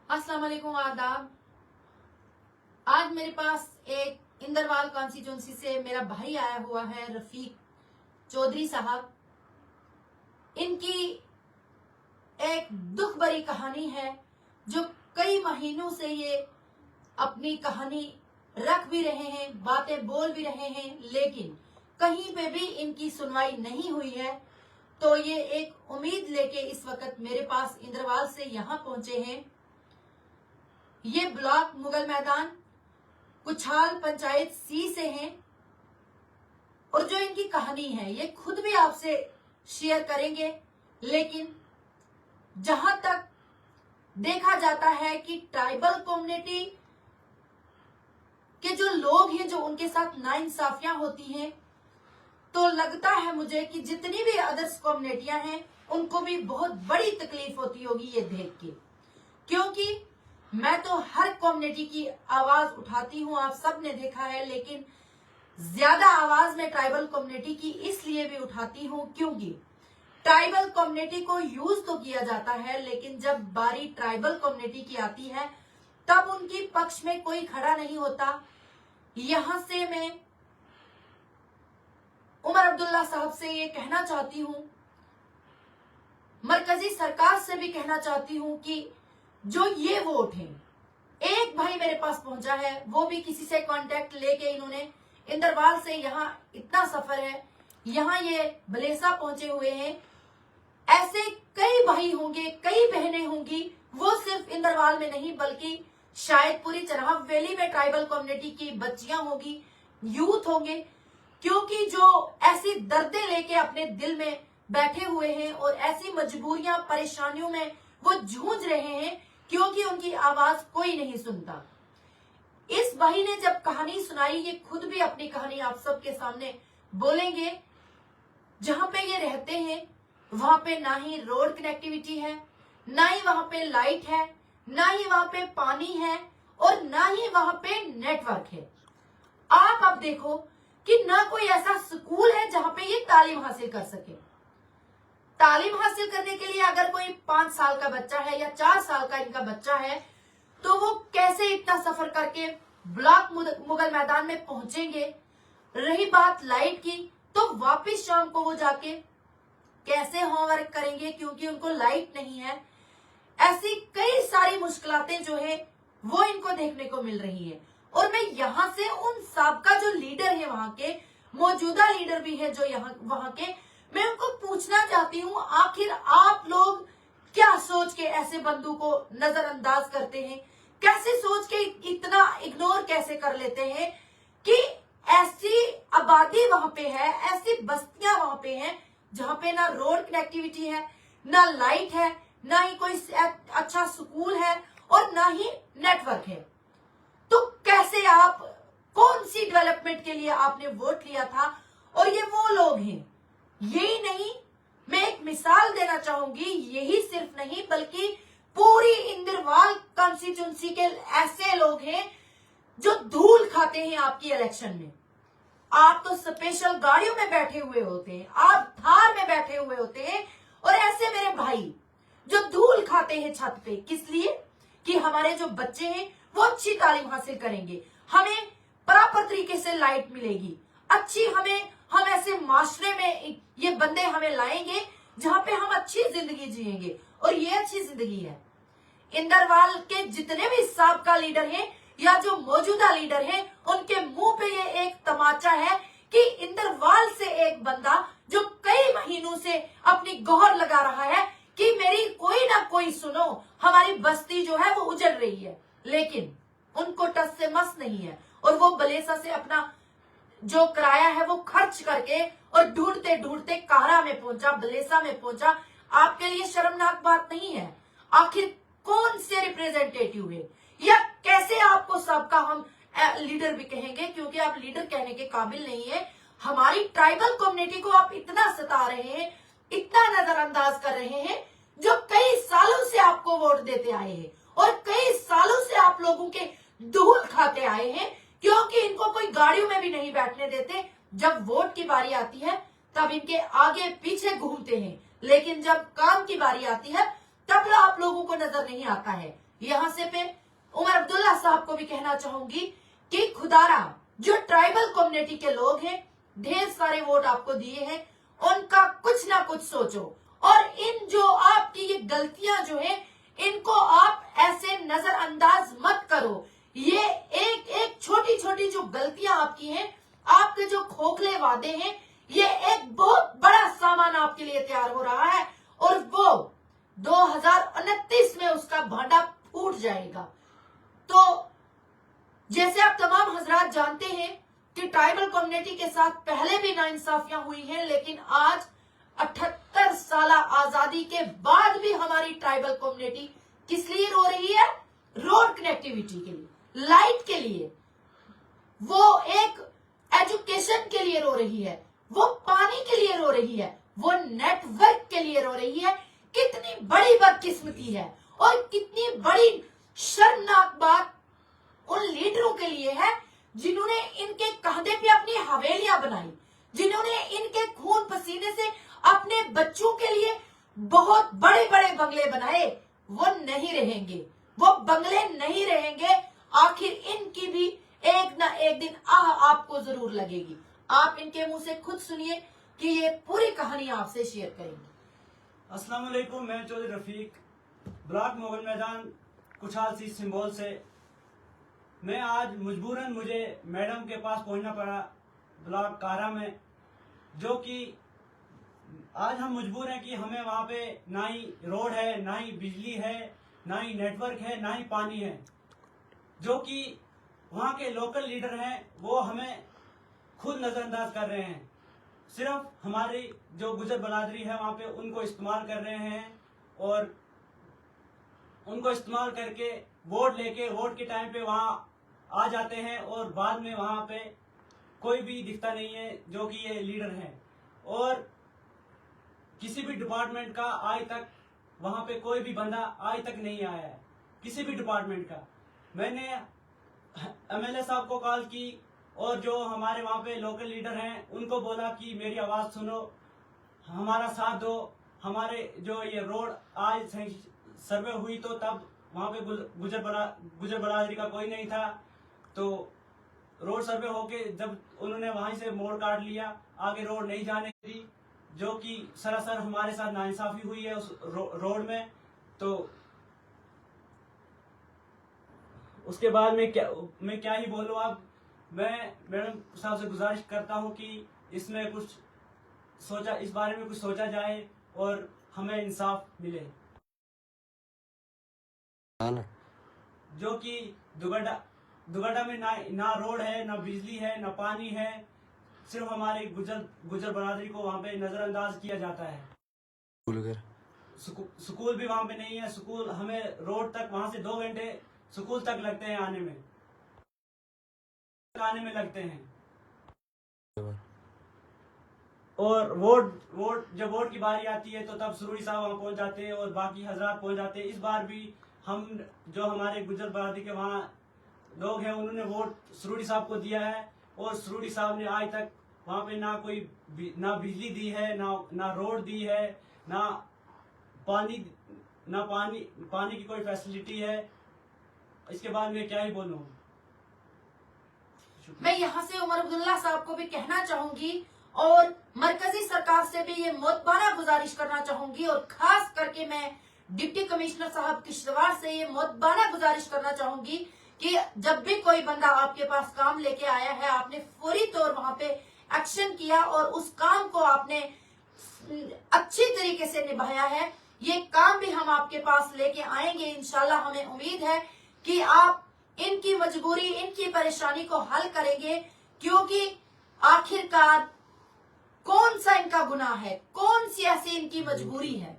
अस्सलाम वालेकुम, आदाब। आज मेरे पास एक इंदरवाल कॉन्स्टिट्यूंसी से मेरा भाई आया हुआ है, रफीक चौधरी साहब। इनकी एक दुख भरी कहानी है जो कई महीनों से ये अपनी कहानी रख भी रहे हैं, बातें बोल भी रहे हैं, लेकिन कहीं पे भी इनकी सुनवाई नहीं हुई है। तो ये एक उम्मीद लेके इस वक्त मेरे पास इंदरवाल से यहाँ पहुंचे हैं। ये ब्लॉक मुगल मैदान कुछाल पंचायत सी से हैं और जो इनकी कहानी है ये खुद भी आपसे शेयर करेंगे। लेकिन जहां तक देखा जाता है कि ट्राइबल कम्युनिटी के जो लोग हैं, जो उनके साथ नाइंसाफियां होती हैं, तो लगता है मुझे कि जितनी भी अदर्स कम्युनिटियां हैं उनको भी बहुत बड़ी तकलीफ होती होगी ये देख के। क्योंकि मैं तो हर कम्युनिटी की आवाज उठाती हूं, आप सब ने देखा है, लेकिन ज्यादा आवाज मैं ट्राइबल कम्युनिटी की इसलिए भी उठाती हूं क्योंकि ट्राइबल कम्युनिटी को यूज तो किया जाता है, लेकिन जब बारी ट्राइबल कम्युनिटी की आती है तब उनकी पक्ष में कोई खड़ा नहीं होता। यहां से मैं उमर अब्दुल्ला साहब से ये कहना चाहती हूं, मरकजी सरकार से भी कहना चाहती हूं कि जो ये वोट है, एक भाई मेरे पास पहुंचा है, वो भी किसी से कांटेक्ट लेके इन्होंने इंदरवाल से यहाँ इतना सफर है, यहाँ ये बलेसा पहुंचे हुए हैं। ऐसे कई भाई होंगे, कई बहनें होंगी, वो सिर्फ इंदरवाल में नहीं बल्कि शायद पूरी चनाब वैली में ट्राइबल कम्युनिटी की बच्चियां होंगी, यूथ होंगे, क्योंकि जो ऐसी दर्दें लेके अपने दिल में बैठे हुए हैं और ऐसी मजबूरियां परेशानियों में वो जूझ रहे हैं क्योंकि उनकी आवाज कोई नहीं सुनता। इस भाई ने जब कहानी सुनाई, ये खुद भी अपनी कहानी आप सबके सामने बोलेंगे। जहां पे ये रहते हैं वहां पे ना ही रोड कनेक्टिविटी है, ना ही वहां पे लाइट है, ना ही वहां पे पानी है और ना ही वहां पे नेटवर्क है। आप अब देखो कि ना कोई ऐसा स्कूल है जहां पे ये तालीम हासिल कर सके। तालीम हासिल करने के लिए अगर कोई 5 साल का बच्चा है या 4 साल का इनका बच्चा है तो वो कैसे इतना सफर करके ब्लॉक मुगल मैदान में पहुंचेंगे। रही बात लाइट की, तो वापस शाम को वो जाके कैसे होमवर्क करेंगे क्योंकि उनको लाइट नहीं है। ऐसी कई सारी मुश्किलातें जो है वो इनको देखने को मिल रही है। और मैं यहाँ से उन सबका जो लीडर है, वहां के मौजूदा लीडर भी है जो यहाँ वहां के, मैं उनको पूछना चाहती हूँ, आखिर आप लोग क्या सोच के ऐसे बंदू को नजरअंदाज करते हैं, कैसे सोच के इतना इग्नोर कैसे कर लेते हैं कि ऐसी आबादी वहां पे है, ऐसी बस्तियां वहां पे हैं जहां पे ना रोड कनेक्टिविटी है, ना लाइट है, ना ही कोई अच्छा स्कूल है और ना ही नेटवर्क है। तो कैसे आप, कौन सी डेवलपमेंट के लिए आपने वोट लिया था? और ये वो लोग हैं, यही नहीं, मैं एक मिसाल देना चाहूंगी, यही सिर्फ नहीं बल्कि पूरी इंदरवाल कॉन्स्टिट्यूंसी के ऐसे लोग हैं जो धूल खाते हैं आपकी इलेक्शन में। आप तो स्पेशल गाड़ियों में बैठे हुए होते हैं, आप थार में बैठे हुए होते हैं, और ऐसे मेरे भाई जो धूल खाते हैं छत पे, किस लिए? कि हमारे जो बच्चे हैं वो अच्छी तालीम हासिल करेंगे, हमें प्रॉपर तरीके से लाइट मिलेगी, अच्छी हम ऐसे माशरे में ये बंदे हमें लाएंगे जहां पे हम अच्छी जिंदगी जिएंगे। और ये अच्छी जिंदगी है। इंदरवाल के जितने भी साबका लीडर हैं या जो मौजूदा लीडर हैं, उनके मुंह पे ये एक तमाचा है कि इंदरवाल से एक बंदा जो कई महीनों से अपनी गोहर लगा रहा है कि मेरी कोई ना कोई सुनो, हमारी बस्ती जो है वो उजड़ रही है, लेकिन उनको टस से मस नहीं है। और वो बलेसा से अपना जो किराया है वो खर्च करके और ढूंढते ढूंढते काहरा में पहुंचा, बलेसा में पहुंचा। आपके लिए शर्मनाक बात नहीं है? आखिर कौन से रिप्रेजेंटेटिव है, या कैसे आपको सबका हम लीडर भी कहेंगे क्योंकि आप लीडर कहने के काबिल नहीं है। हमारी ट्राइबल कम्युनिटी को आप इतना सता रहे हैं, इतना नजरअंदाज कर रहे हैं, जो कई सालों से आपको वोट देते आए हैं और कई सालों से आप लोगों के धूल खाते आए हैं, क्योंकि इनको कोई गाड़ियों में भी नहीं बैठने देते। जब वोट की बारी आती है तब इनके आगे पीछे घूमते हैं, लेकिन जब काम की बारी आती है तब आप लोगों को नजर नहीं आता है। यहाँ से पे उमर अब्दुल्ला साहब को भी कहना चाहूंगी कि खुदारा जो ट्राइबल कम्युनिटी के लोग हैं, ढेर सारे वोट आपको दिए हैं, उनका कुछ ना कुछ सोचो। और इन जो आपकी ये गलतियां जो है, इनको आप ऐसे नजरअंदाज मत करो। ये एक एक छोटी छोटी जो गलतियां आपकी हैं, आपके जो खोखले वादे हैं, ये एक बहुत बड़ा सामान आपके लिए तैयार हो रहा है और वो 2029 में उसका भांडा फूट जाएगा। तो जैसे आप तमाम हजरात जानते हैं कि ट्राइबल कम्युनिटी के साथ पहले भी नाइंसाफियां हुई हैं, लेकिन आज 78 साल आजादी के बाद भी हमारी ट्राइबल कम्युनिटी किस लिए रो रही है? रोड कनेक्टिविटी के लिए, लाइट के लिए, वो एक एजुकेशन के लिए रो रही है, वो पानी के लिए रो रही है, वो नेटवर्क के लिए रो रही है। कितनी बड़ी बदकिस्मती है और कितनी बड़ी शर्मनाक बात उन लीडरों के लिए है जिन्होंने इनके कंधे पे अपनी हवेलियां बनाई, जिन्होंने इनके खून पसीने से अपने बच्चों के लिए बहुत बड़े बड़े बंगले बनाए। वो नहीं रहेंगे, वो बंगले नहीं रहेंगे। आखिर इनकी भी एक ना एक दिन आपको जरूर लगेगी। आप इनके मुंह से खुद सुनिए कि ये पूरी कहानी आपसे शेयर करेंगे। अस्सलाम वालेकुम, मैं चौधरी रफीक, ब्लॉक मोगल मैदान कुछाल सी सिंबल से। मैं आज मजबूरन मुझे मैडम के पास पहुंचना पड़ा ब्लॉक कारा में, जो कि आज हम मजबूर हैं कि हमें वहां पे ना ही रोड है, ना ही बिजली है, ना ही नेटवर्क है, ना ही पानी है। जो कि वहां के लोकल लीडर हैं वो हमें खुद नजरअंदाज कर रहे हैं। सिर्फ हमारी जो गुजर बरादरी है वहां पे उनको इस्तेमाल कर रहे हैं और उनको इस्तेमाल करके वोट लेके वोट के टाइम पे वहां आ जाते हैं और बाद में वहां पे कोई भी दिखता नहीं है जो कि ये लीडर हैं। और किसी भी डिपार्टमेंट का आज तक वहां पे कोई भी बंदा आज तक नहीं आया है, किसी भी डिपार्टमेंट का। मैंने एमएलए साहब को कॉल की और जो हमारे वहां पे लोकल लीडर हैं उनको बोला कि मेरी आवाज सुनो, हमारा साथ दो। हमारे जो ये रोड आज सर्वे हुई तो तब वहां पे गुजर बरादरी का कोई नहीं था, तो रोड सर्वे होके जब उन्होंने वहां से मोड़ काट लिया, आगे रोड नहीं जाने दी, जो कि सरासर हमारे साथ नाइंसाफी हुई है उस रोड में। तो उसके बाद मैं क्या ही बोलूं। अब मैं मैडम साहब से गुजारिश करता हूं कि इसमें कुछ इस बारे में कुछ सोचा जाए और हमें इंसाफ मिले। जो कि दुगड्डा में ना रोड है, ना बिजली है, ना पानी है। सिर्फ हमारे गुजर बरादरी को वहां पे नजरअंदाज किया जाता है। स्कूल भी वहां पे नहीं है। स्कूल हमें रोड तक वहां से 2 घंटे स्कूल तक लगते हैं आने में लगते हैं। और जब वोट की बारी आती है तो तब सुरूरी साहब वहां पहुंच जाते हैं और बाकी हजरात पहुंच जाते हैं। इस बार भी हम जो हमारे गुजर बरादरी के वहां लोग हैं उन्होंने वोट सुरूरी साहब को दिया है और सुरूरी साहब ने आज तक वहां पे ना बिजली दी है, ना रोड दी है, ना पानी की कोई फैसिलिटी है। इसके बाद मैं क्या ही बोलूं। मैं यहाँ से उमर अब्दुल्ला साहब को भी कहना चाहूंगी और मरकजी सरकार से भी ये मोतबारा गुजारिश करना चाहूंगी और खास करके मैं डिप्टी कमिश्नर साहब किश्तवाड़ से ये मोतबारा गुजारिश करना चाहूंगी कि जब भी कोई बंदा आपके पास काम लेके आया है, आपने फौरी तौर वहां पे एक्शन किया और उस काम को आपने अच्छी तरीके से निभाया है। ये काम भी हम आपके पास लेके आएंगे इंशाल्लाह। हमें उम्मीद है कि आप इनकी मजबूरी, इनकी परेशानी को हल करेंगे, क्योंकि आखिरकार कौन सा इनका गुनाह है, कौन सी ऐसी इनकी मजबूरी है।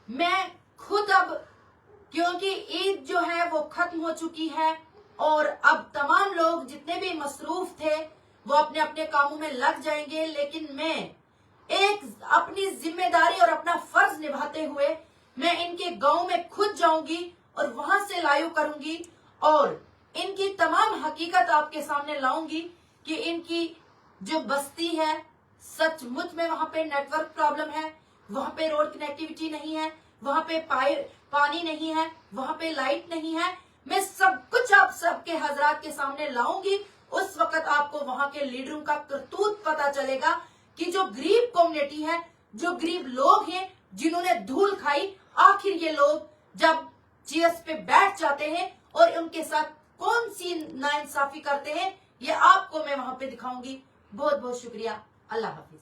मैं खुद अब, क्योंकि ईद जो है वो खत्म हो चुकी है और अब तमाम लोग जितने भी मसरूफ थे वो अपने अपने कामों में लग जाएंगे, लेकिन मैं एक अपनी जिम्मेदारी और अपना फर्ज निभाते हुए मैं इनके गांव में खुद जाऊंगी और वहां से लाइव करूंगी और इनकी तमाम हकीकत आपके सामने लाऊंगी कि इनकी जो बस्ती है सचमुच में वहां पे नेटवर्क प्रॉब्लम है, वहां पे रोड कनेक्टिविटी नहीं है, वहां पे पानी नहीं है, वहां पे लाइट नहीं है। मैं सब कुछ आप सबके हजरात के सामने लाऊंगी। उस वक्त आपको वहां के लीडरों का करतूत पता चलेगा कि जो गरीब कम्युनिटी है, जो गरीब लोग हैं जिन्होंने धूल खाई, आखिर ये लोग जब चेयर्स पे बैठ जाते हैं और उनके साथ कौन सी नाइंसाफी करते हैं, ये आपको मैं वहां पे दिखाऊंगी। बहुत बहुत शुक्रिया। अल्लाह हाफिज।